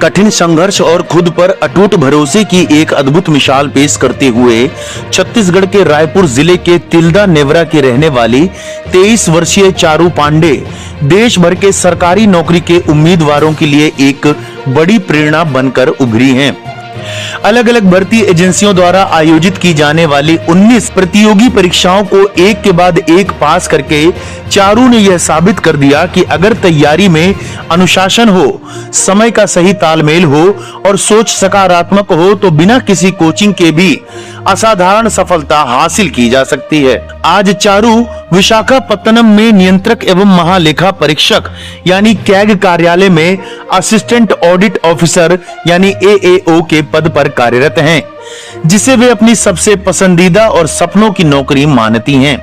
कठिन संघर्ष और खुद पर अटूट भरोसे की एक अद्भुत मिसाल पेश करते हुए छत्तीसगढ़ के रायपुर जिले के तिल्दा नेवरा की रहने वाली 23 वर्षीय चारू पांडे देश भर के सरकारी नौकरी के उम्मीदवारों के लिए एक बड़ी प्रेरणा बनकर उभरी हैं। अलग अलग भर्ती एजेंसियों द्वारा आयोजित की जाने वाली 19 प्रतियोगी परीक्षाओं को एक के बाद एक पास करके चारू ने यह साबित कर दिया कि अगर तैयारी में अनुशासन हो, समय का सही तालमेल हो और सोच सकारात्मक हो तो बिना किसी कोचिंग के भी असाधारण सफलता हासिल की जा सकती है। आज चारू विशाखापत्तनम में नियंत्रक एवं महालेखा परीक्षक यानी कैग कार्यालय में असिस्टेंट ऑडिट ऑफिसर यानी AAO के पद पर कार्यरत हैं, जिसे वे अपनी सबसे पसंदीदा और सपनों की नौकरी मानती हैं।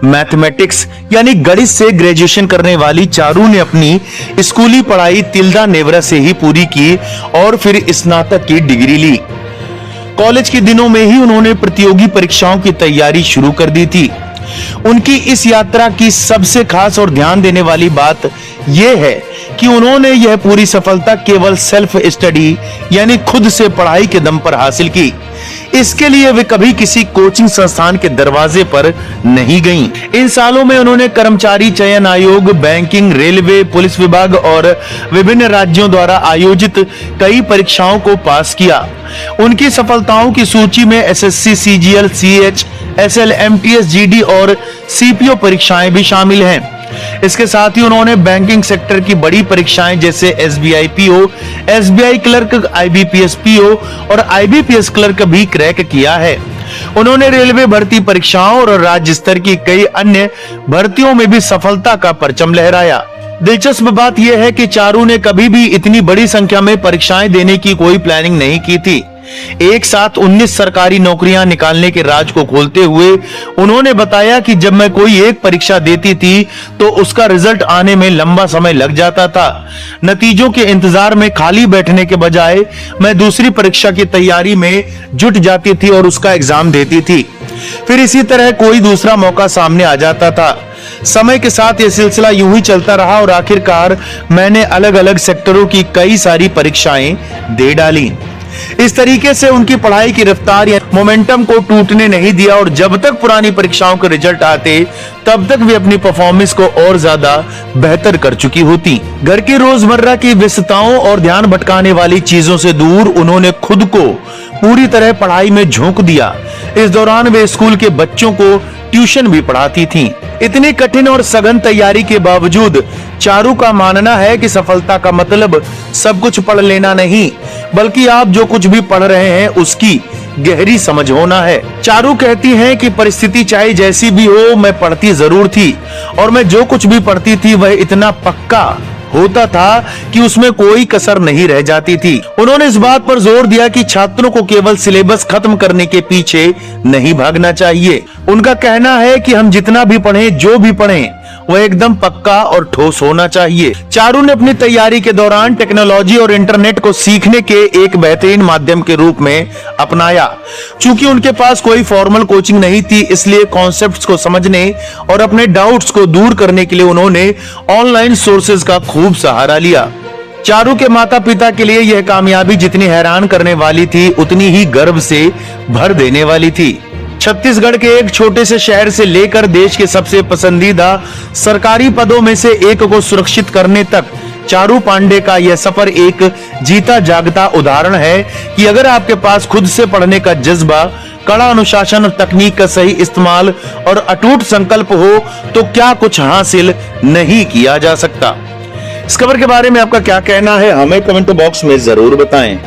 मैथमेटिक्स यानी गणित से ग्रेजुएशन करने वाली चारू ने अपनी स्कूली पढ़ाई तिल्दा नेवरा से ही पूरी की और फिर स्नातक की डिग्री ली। कॉलेज के दिनों में ही उन्होंने प्रतियोगी परीक्षाओं की तैयारी शुरू कर दी थी। उनकी इस यात्रा की सबसे खास और ध्यान देने वाली बात यह है कि उन्होंने यह पूरी सफलता केवल सेल्फ स्टडी यानी खुद से पढ़ाई के दम पर हासिल की। इसके लिए वे कभी किसी कोचिंग संस्थान के दरवाजे पर नहीं गईं। इन सालों में उन्होंने कर्मचारी चयन आयोग, बैंकिंग, रेलवे, पुलिस विभाग और विभिन्न राज्यों द्वारा आयोजित कई परीक्षाओं को पास किया। उनकी सफलताओं की सूची में SSC, CGL, CH, SL, MTS, GD और CPO परीक्षाएं भी शामिल हैं। इसके साथ ही उन्होंने बैंकिंग सेक्टर की बड़ी परीक्षाएं जैसे SBI PO, SBI clerk, IBPS PO और IBPS क्लर्क भी क्रैक किया है। उन्होंने रेलवे भर्ती परीक्षाओं और राज्य स्तर की कई अन्य भर्तियों में भी सफलता का परचम लहराया। दिलचस्प बात यह है कि चारू ने कभी भी इतनी बड़ी संख्या में परीक्षाएं देने की कोई प्लानिंग नहीं की थी। एक साथ 19 सरकारी नौकरियां निकालने के राज को खोलते हुए उन्होंने बताया कि जब मैं कोई एक परीक्षा देती थी तो उसका रिजल्ट आने में लंबा समय लग जाता था। नतीजों के इंतजार में खाली बैठने के बजाय मैं दूसरी परीक्षा की तैयारी में जुट जाती थी और उसका एग्जाम देती थी। फिर इसी तरह कोई दूसरा मौका सामने आ जाता था। समय के साथ यह सिलसिला यूं ही चलता रहा और आखिरकार मैंने अलग अलग सेक्टरों की कई सारी परीक्षाएं दे डाली। इस तरीके से उनकी पढ़ाई की रफ्तार या मोमेंटम को टूटने नहीं दिया और जब तक पुरानी परीक्षाओं के रिजल्ट आते तब तक वे अपनी परफॉर्मेंस को और ज्यादा बेहतर कर चुकी होती। घर की रोजमर्रा की व्यस्तताओं और ध्यान भटकाने वाली चीजों से दूर उन्होंने खुद को पूरी तरह पढ़ाई में झोंक दिया। इस दौरान वे स्कूल के बच्चों को ट्यूशन भी पढ़ाती थीं। इतनी कठिन और सघन तैयारी के बावजूद चारू का मानना है कि सफलता का मतलब सब कुछ पढ़ लेना नहीं, बल्कि आप जो कुछ भी पढ़ रहे हैं उसकी गहरी समझ होना है। चारू कहती हैं कि परिस्थिति चाहे जैसी भी हो, मैं पढ़ती जरूर थी और मैं जो कुछ भी पढ़ती थी वह इतना पक्का होता था कि उसमें कोई कसर नहीं रह जाती थी। उन्होंने इस बात पर जोर दिया कि छात्रों को केवल सिलेबस खत्म करने के पीछे नहीं भागना चाहिए। उनका कहना है कि हम जितना भी पढ़ें, जो भी पढ़ें, वह एकदम पक्का और ठोस होना चाहिए। चारू ने अपनी तैयारी के दौरान टेक्नोलॉजी और इंटरनेट को सीखने के एक बेहतरीन माध्यम के रूप में अपनाया। चूंकि उनके पास कोई फॉर्मल कोचिंग नहीं थी, इसलिए कॉन्सेप्ट्स को समझने और अपने डाउट्स को दूर करने के लिए उन्होंने ऑनलाइन सोर्सेज का खूब सहारा लिया। चारू के माता पिता के लिए यह कामयाबी जितनी हैरान करने वाली थी, उतनी ही गर्व से भर देने वाली थी। छत्तीसगढ़ के एक छोटे से शहर से लेकर देश के सबसे पसंदीदा सरकारी पदों में से एक को सुरक्षित करने तक चारू पांडे का यह सफर एक जीता जागता उदाहरण है कि अगर आपके पास खुद से पढ़ने का जज्बा, कड़ा अनुशासन और तकनीक का सही इस्तेमाल और अटूट संकल्प हो तो क्या कुछ हासिल नहीं किया जा सकता। इस खबर के बारे में आपका क्या कहना है, हमें कमेंट बॉक्स में जरूर बताएं।